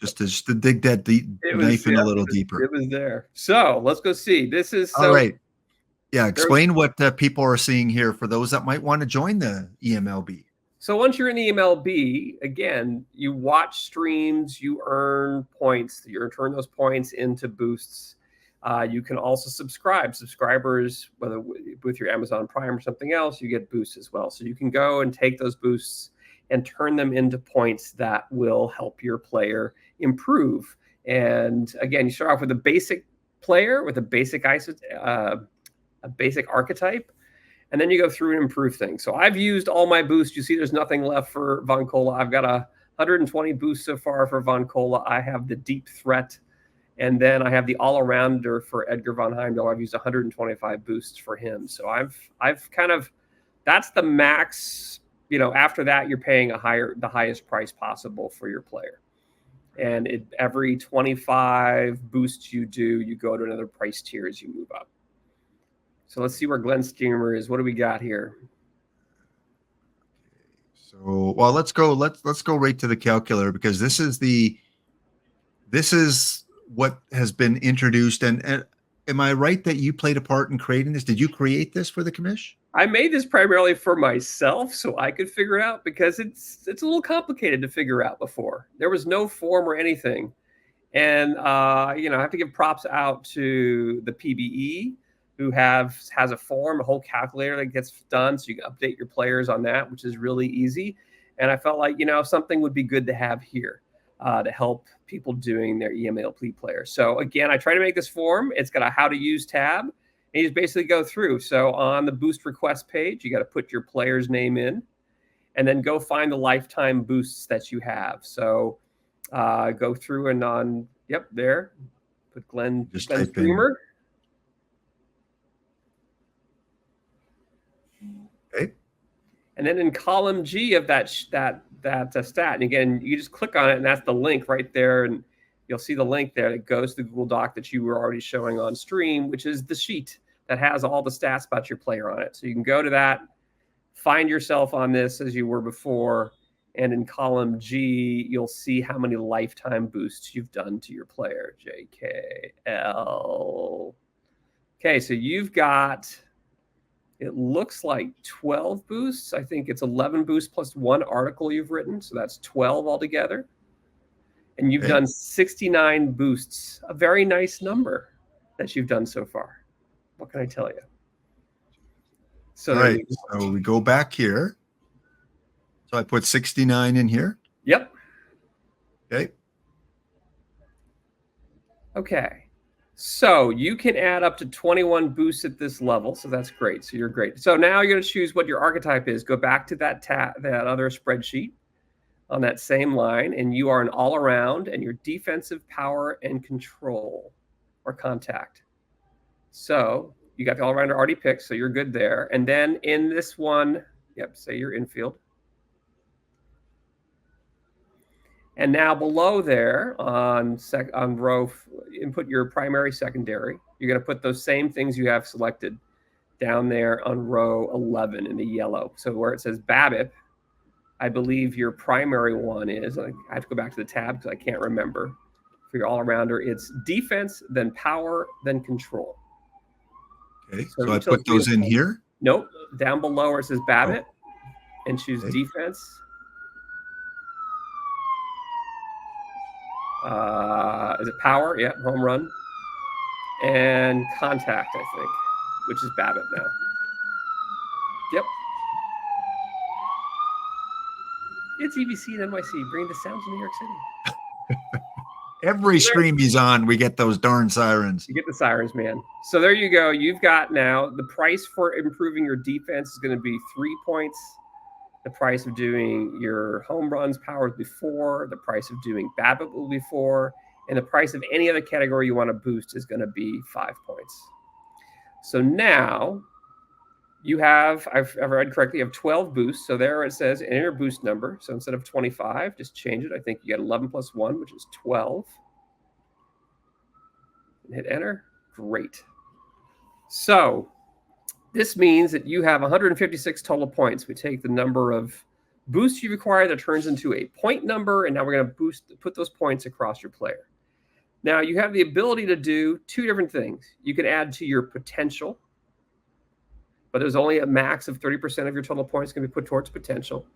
just to dig that knife in a little deeper. It was there. So let's go see. This is all right. Yeah, explain what people are seeing here for those that might want to join the eMLB. So once you're in the eMLB, again, you watch streams, you earn points. You turn those points into boosts. You can also subscribe. Subscribers, whether with your Amazon Prime or something else, you get boosts as well. So you can go and take those boosts and turn them into points that will help your player improve. And again, you start off with a basic player with a basic basic archetype, and then you go through and improve things. So I've used all my boosts. You see there's nothing left for Von Cola. I've got 120 boosts so far for Von Cola. I have the deep threat, and then I have the all-arounder for Edgar Von Heimdall. I've used 125 boosts for him. So I've kind of, that's the max. You know, after that, you're paying the highest price possible for your player. And every 25 boosts you do, you go to another price tier as you move up. So let's see where Glenn Steamer is. What do we got here? So, well, let's go right to the calculator, because this is what has been introduced. And am I right that you played a part in creating this? Did you create this for the commish? I made this primarily for myself so I could figure it out, because it's a little complicated to figure out before. There was no form or anything. And, you know, I have to give props out to the PBE, who has a form, a whole calculator that gets done, so you can update your players on that, which is really easy. And I felt like, you know, something would be good to have here to help people doing their eMLB player. So again, I try to make this form. It's got a how to use tab, and you just basically go through. So on the boost request page, you got to put your player's name in, and then go find the lifetime boosts that you have. So go through and there, put Glenn Streamer. Okay. And then in column G of that stat, and again, you just click on it, and that's the link right there, and you'll see the link there that goes to the Google Doc that you were already showing on stream, which is the sheet that has all the stats about your player on it. So you can go to that, find yourself on this as you were before, and in column G, you'll see how many lifetime boosts you've done to your player. JKL. Okay, so you've got, it looks like 12 boosts. I think it's 11 boosts plus one article you've written. So that's 12 altogether. And you've done 69 boosts, a very nice number that you've done so far. What can I tell you? So all right, so we go back here. So I put 69 in here. Yep. Okay. Okay. So you can add up to 21 boosts at this level. So that's great. So you're great. So now you're going to choose what your archetype is. Go back to that other spreadsheet on that same line, and you are an all-around, and your defensive power and control or contact. So you got the all-rounder already picked, so you're good there. And then in this one, say you're infield. And now below there on row, input your primary, secondary. You're going to put those same things you have selected down there on row 11 in the yellow. So where it says BABIP, I believe your primary one is, I have to go back to the tab because I can't remember. For your all-arounder, it's defense, then power, then control. Okay, so I put those in here? Nope, down below where it says BABIP, and choose defense. Is it power? Yeah, home run. And contact, I think, which is BABIP now. Yep. It's EBC and NYC, bringing the sounds of New York City. Every stream he's on, we get those darn sirens. You get the sirens, man. So there you go. You've got now the price for improving your defense is going to be 3 points. The price of doing your home runs power will be 4. The price of doing BABIP will be 4. And the price of any other category you want to boost is going to be 5 points. So now you have, I've read correctly, you have 12 boosts. So there it says enter your boost number. So instead of 25, just change it. I think you get 11 plus 1, which is 12. And hit enter. Great. So this means that you have 156 total points. We take the number of Boost you require that turns into a point number, and now we're going to put those points across your player. Now you have the ability to do two different things. You can add to your potential, but there's only a max of 30% of your total points can be put towards potential.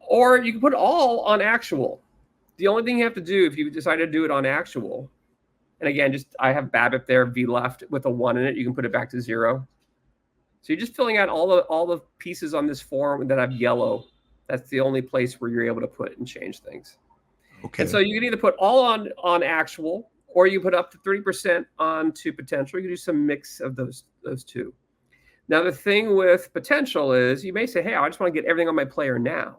Or you can put all on actual. The only thing you have to do if you decide to do it on actual, and again, just I have BABIP there, V left with a 1 in it. You can put it back to 0. So you're just filling out all the pieces on this form that have yellow. That's the only place where you're able to put and change things. Okay. And so you can either put all on actual, or you put up to 30% onto potential. You can do some mix of those two. Now, the thing with potential is you may say, hey, I just want to get everything on my player now.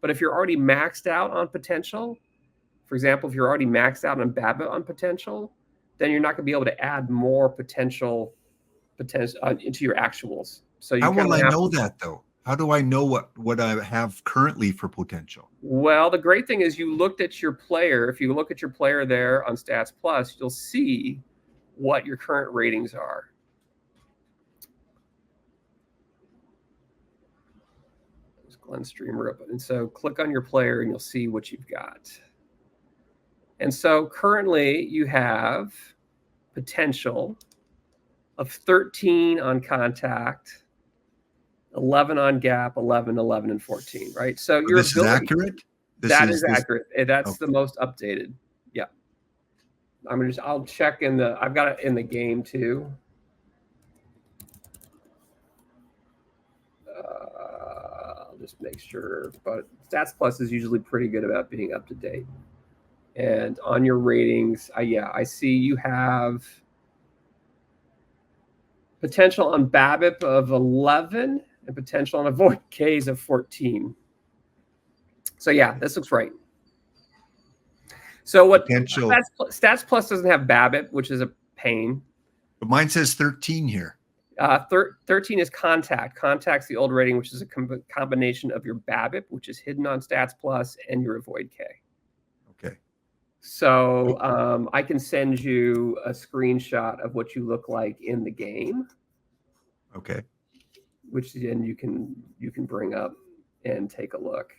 But if you're already maxed out on potential, for example, if you're already maxed out on BABIP on potential, then you're not going to be able to add more potential into your actuals. So you how will I know that though? How do I know what I have currently for potential? Well, the great thing is you looked at your player. If you look at your player there on Stats Plus, you'll see what your current ratings are. There's Glenn Streamer up. And so click on your player and you'll see what you've got. And so currently you have potential of 13 on contact, 11 on gap, 11, 11, and 14, right? So your this ability, is accurate? That is accurate. That's okay. The most updated. Yeah. I'll check I've got it in the game too. I'll just make sure, but Stats Plus is usually pretty good about being up to date. And on your ratings, I see you have potential on BABIP of 11 and potential on avoid Ks of 14. So yeah, this looks right. So what potential Stats Plus doesn't have BABIP, which is a pain. But mine says 13 here. 13 is contact. Contact's the old rating, which is a combination of your BABIP, which is hidden on Stats Plus, and your avoid K. Okay. So I can send you a screenshot of what you look like in the game. Okay. Which then you can bring up and take a look.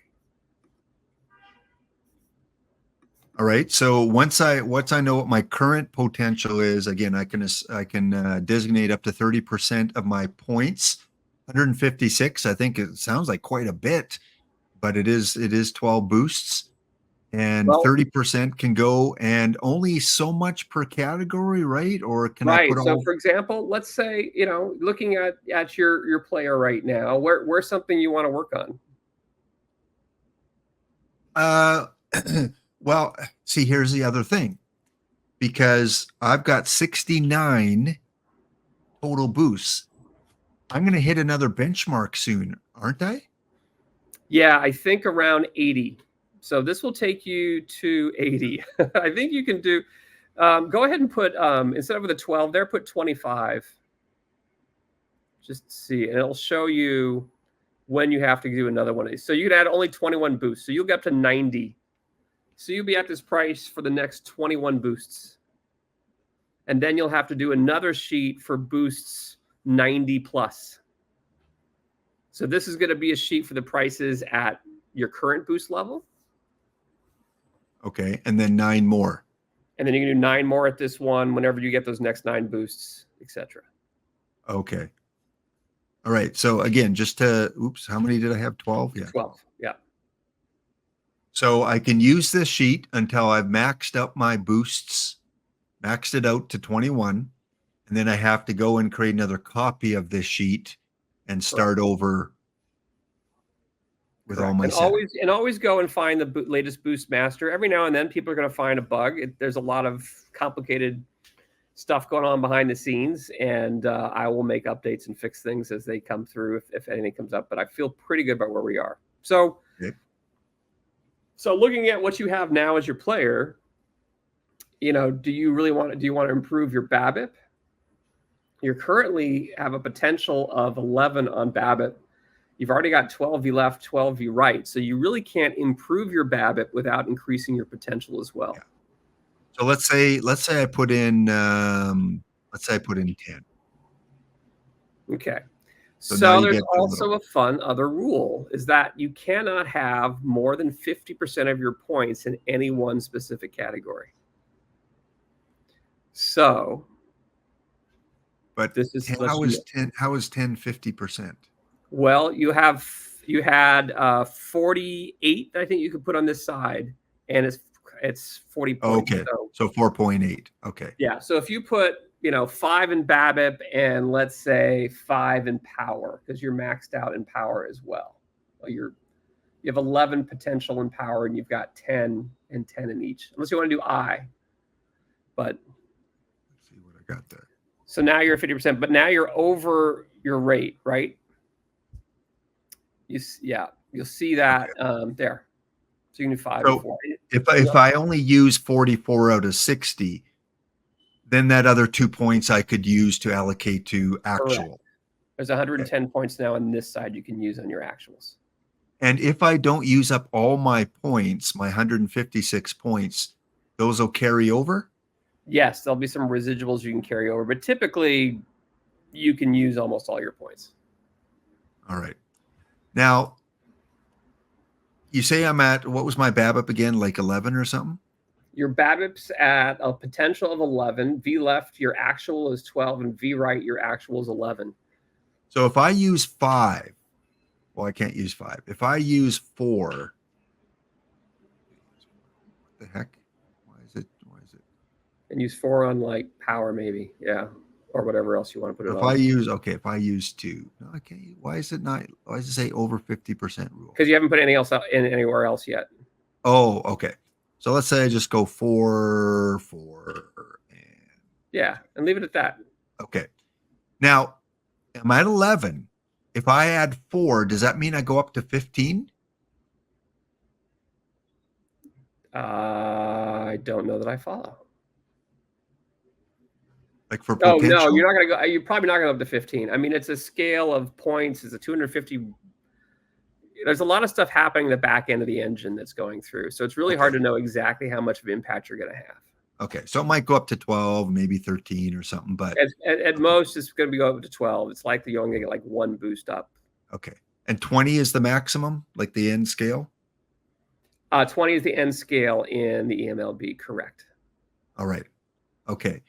All right. So once I know what my current potential is, again, I can designate up to 30% of my points. 156. I think it sounds like quite a bit, but it is 12 boosts. And 30% can go, and only so much per category, right? Or can I put all? So, for example, let's say looking at your player right now, where's something you want to work on? Well, see, here's the other thing, because I've got 69 total boosts. I'm going to hit another benchmark soon, aren't I? Yeah, I think around 80. So this will take you to 80. I think you can do, go ahead and put, instead of the 12 there, put 25. Just see, and it'll show you when you have to do another one of these. So you can add only 21 boosts. So you'll get up to 90. So you'll be at this price for the next 21 boosts. And then you'll have to do another sheet for boosts 90 plus. So this is going to be a sheet for the prices at your current boost level. Okay, and then 9 more. And then you can do 9 more at this one whenever you get those next 9 boosts, etc. Okay. All right. So again, just to, how many did I have? 12? Yeah. 12. Yeah. So I can use this sheet until I've maxed up my boosts, maxed it out to 21. And then I have to go and create another copy of this sheet and start over with all my settings. Always go and find the latest boost master. Every now and then people are going to find a bug. There's a lot of complicated stuff going on behind the scenes, and I will make updates and fix things as they come through if anything comes up, but I feel pretty good about where we are. So, So looking at what you have now as your player, do you want to improve your BABIP? You currently have a potential of 11 on BABIP. You've already got 12 V left, 12 V right. So you really can't improve your BABIP without increasing your potential as well. Yeah. So let's say I put in 10. Okay. So now you there's get the also little, a fun other rule is that you cannot have more than 50% of your points in any one specific category. So but this is how is 10, how is 10 50%? well, you had 48, I think you could put on this side, and it's 40 points. Okay. So 4.8. Okay. Yeah. So if you put, 5 in BABIP and let's say 5 in power, because you're maxed out in power as well. You have 11 potential in power and you've got 10 and 10 in each, unless you want to do I. But Let's see what I got there. so now you're 50%, but now you're over your rate, right? You'll see that there. So you can do 5 So and 4. if I only use 44 out of 60, then that other 2 points I could use to allocate to actual. Correct. There's 110 points now on this side you can use on your actuals. And if I don't use up all my points, my 156 points, those will carry over? Yes, there'll be some residuals you can carry over, but typically you can use almost all your points. All right. Now, you say I'm at, what was my BABIP again, like 11 or something? Your BABIP's at a potential of 11. V left, your actual is 12, and V right, your actual is 11. So if I use 5, well, I can't use 5. If I use 4, what the heck? Why is it? And use 4 on like power, maybe. Yeah. Or whatever else you want to put it If on. if I use 2, okay, why does it say over 50% rule? Because you haven't put anything else in anywhere else yet. Oh, okay. So let's say I just go 4, 4, and yeah, and leave it at that. Okay. Now, I'm at 11. If I add 4, does that mean I go up to 15? I don't know that I follow. Like for potential? Oh, no, you're not going to go. You're probably not going to go up to 15. I mean, it's a scale of points. It's a 250. There's a lot of stuff happening in the back end of the engine that's going through. So it's really hard to know exactly how much of impact you're going to have. Okay. So it might go up to 12, maybe 13 or something, but at most it's going to go up to 12. It's likely you're only going to get like 1 boost up. Okay. And 20 is the maximum, like the end scale? 20 is the end scale in the eMLB, correct. All right. Okay.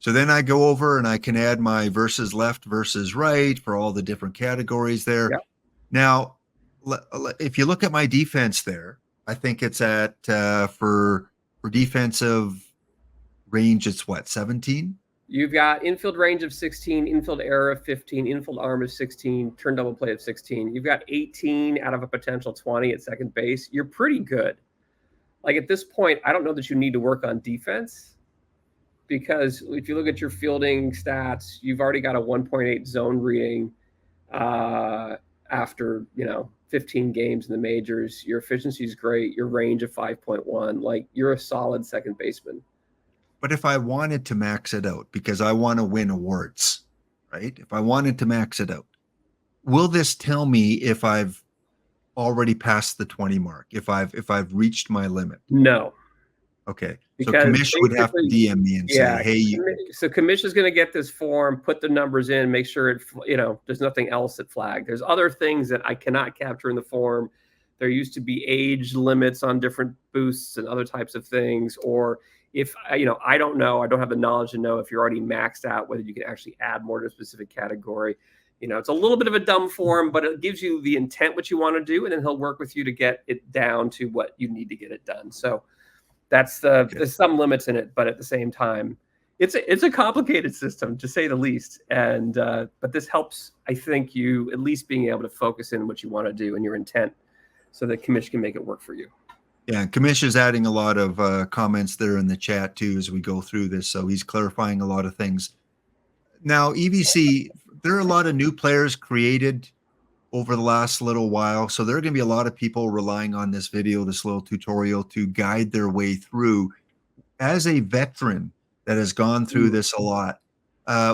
So then I go over and I can add my versus left versus right for all the different categories there. Yep. Now, if you look at my defense there, I think it's at for defensive range, it's what, 17? You've got infield range of 16, infield error of 15, infield arm of 16, turn double play of 16. You've got 18 out of a potential 20 at second base. You're pretty good. Like at this point, I don't know that you need to work on defense, because if you look at your fielding stats, you've already got a 1.8 zone reading after 15 games in the majors. Your efficiency is great. Your range of 5.1. Like, you're a solid second baseman. But if I wanted to max it out because I want to win awards, right? If I wanted to max it out, will this tell me if I've already passed the 20 mark, if I've reached my limit? No. Okay. Because so Commish would have to DM me and say, hey. So Commish is going to get this form, put the numbers in, make sure it, there's nothing else that flagged. There's other things that I cannot capture in the form. There used to be age limits on different boosts and other types of things. Or if, I don't know, I don't have the knowledge to know if you're already maxed out, whether you can actually add more to a specific category. It's a little bit of a dumb form, but it gives you the intent, what you want to do, and then he'll work with you to get it down to what you need to get it done. So that's there's some limits in it, but at the same time, it's a complicated system, to say the least. And but this helps, I think, you at least being able to focus in what you want to do and your intent, so that Commish can make it work for you. Yeah, Commish is adding a lot of comments there in the chat too as we go through this, so he's clarifying a lot of things. Now, EVC, there are a lot of new players created over the last little while, so there are going to be a lot of people relying on this video, this little tutorial, to guide their way through. As a veteran that has gone through this a lot,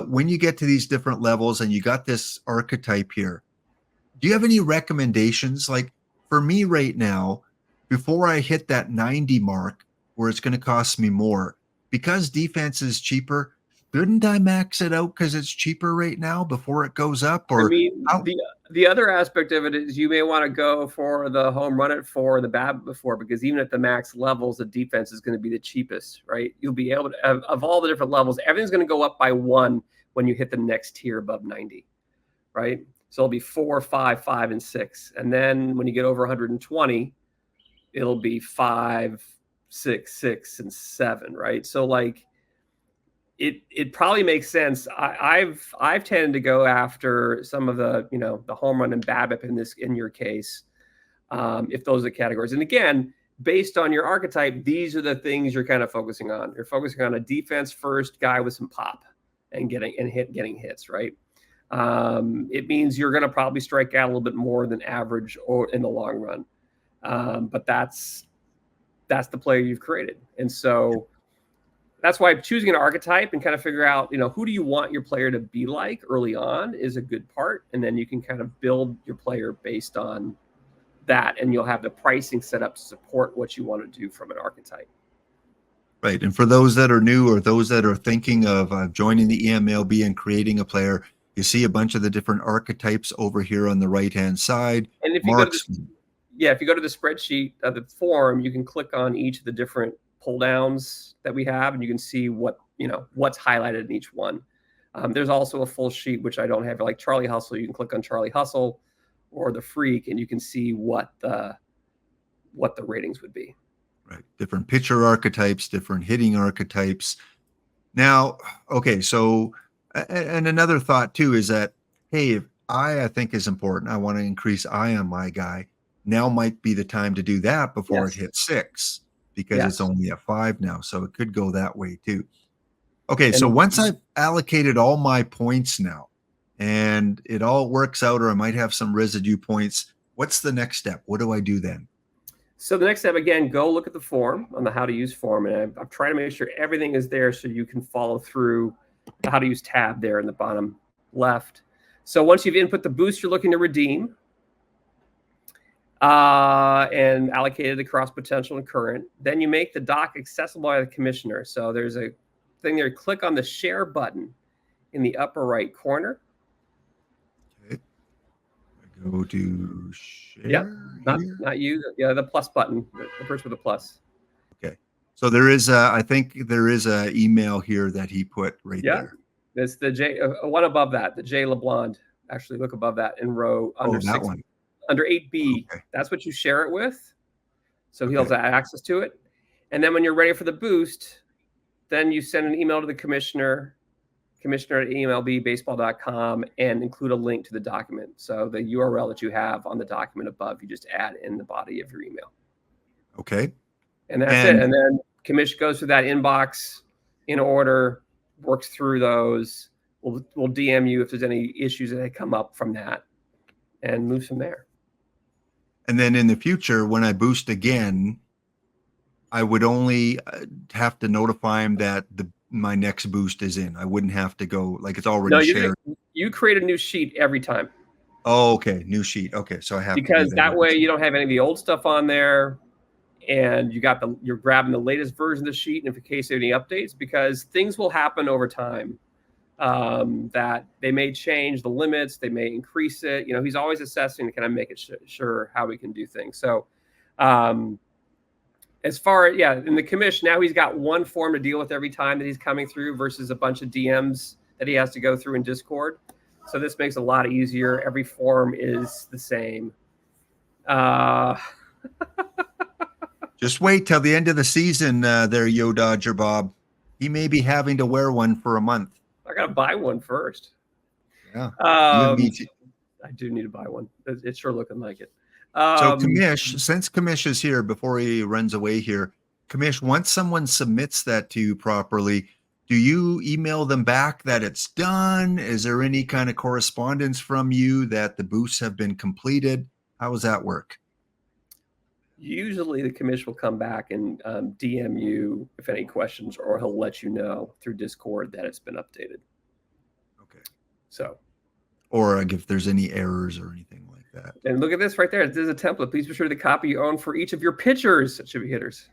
when you get to these different levels and you got this archetype here, do you have any recommendations? Like for me right now, before I hit that 90 mark where it's going to cost me more, because defense is cheaper, shouldn't I max it out because it's cheaper right now before it goes up? I Or mean, how? the other aspect of it is you may want to go for the home run at 4, the BABIP before, because even at the max levels, the defense is going to be the cheapest, right? You'll be able to, of all the different levels, everything's going to go up by 1 when you hit the next tier above 90, right? So it'll be 4, 5, 5, and 6. And then when you get over 120, it'll be 5, 6, 6, and 7, right? So like, it probably makes sense. I've tended to go after some of the the home run and BABIP in your case, if those are the categories. And again, based on your archetype, these are the things you're kind of focusing on. You're focusing on a defense first guy with some pop and getting hits, right? It means you're going to probably strike out a little bit more than average or in the long run, but that's the player you've created, and so. That's why choosing an archetype and kind of figure out, who do you want your player to be like early on is a good part. And then you can kind of build your player based on that. And you'll have the pricing set up to support what you want to do from an archetype. Right. And for those that are new or those that are thinking of joining the eMLB and creating a player, you see a bunch of the different archetypes over here on the right-hand side. And if you go to the spreadsheet of the form, you can click on each of the different pull downs that we have, and you can see what's highlighted in each one. There's also a full sheet, which I don't have, like Charlie Hustle. You can click on Charlie Hustle or the Freak, and you can see what the ratings would be. Right. Different pitcher archetypes, different hitting archetypes. Now, okay. So, and another thought too is that, hey, if I think is important, I want to increase I on my guy. Now might be the time to do that before it hits 6. Because it's only at 5 now. So it could go that way too. Okay. So once I've allocated all my points now and it all works out, or I might have some residue points, what's the next step? What do I do then? So the next step, again, go look at the form on the how to use form. And I'm trying to make sure everything is there so you can follow through the how to use tab there in the bottom left. So once you've input the boost you're looking to redeem, and allocated across potential and current. Then you make the doc accessible by the commissioner. So there's a thing there. Click on the share button in the upper right corner. Okay. I go to share. Yep. Not you. Yeah, the plus button. The first with the plus. Okay. So there is I think there is a email here that he put right there. There's the J one above that. The J LeBlond. Actually, look above that in row under that 6. one. Under 8B, that's what you share it with. So he'll have access to it. And then when you're ready for the boost, then you send an email to the commissioner at eMLBbaseball.com, and include a link to the document. So the URL that you have on the document above, you just add in the body of your email. Okay. And that's it. And then commission goes through that inbox in order, works through those. We'll DM you if there's any issues that come up from that, and move from there. And then in the future, when I boost again, I would only have to notify him that my next boost is in. I wouldn't have to go like it's already shared. You create a new sheet every time. Oh, okay. New sheet. Okay. So I have because to that way you don't have any of the old stuff on there, and you're grabbing the latest version of the sheet, and in case there are any updates, because things will happen over time. That they may change the limits, they may increase it. He's always assessing to kind of make it sure how we can do things. So, as far in the commission, now he's got one form to deal with every time that he's coming through versus a bunch of DMs that he has to go through in Discord. So this makes it a lot easier. Every form is the same. Just wait till the end of the season, there, Yo Dodger Bob. He may be having to wear one for a month. I gotta buy one first. Yeah, I do need to buy one. It's sure looking like it. So Commish, since Commish is here before he runs away here, Commish, once someone submits that to you properly, do you email them back that it's done? Is there any kind of correspondence from you that the boosts have been completed? How does that work? Usually the commission will come back and DM you if any questions, or he'll let you know through Discord that it's been updated. Okay. So, or like if there's any errors or anything like that. And look at this right there. This is a template. Please be sure to copy you own for each of your pitchers. It should be hitters.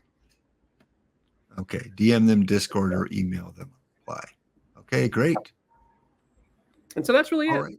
Okay. DM them Discord or email them. Apply. Okay, great. And so that's really All it. right.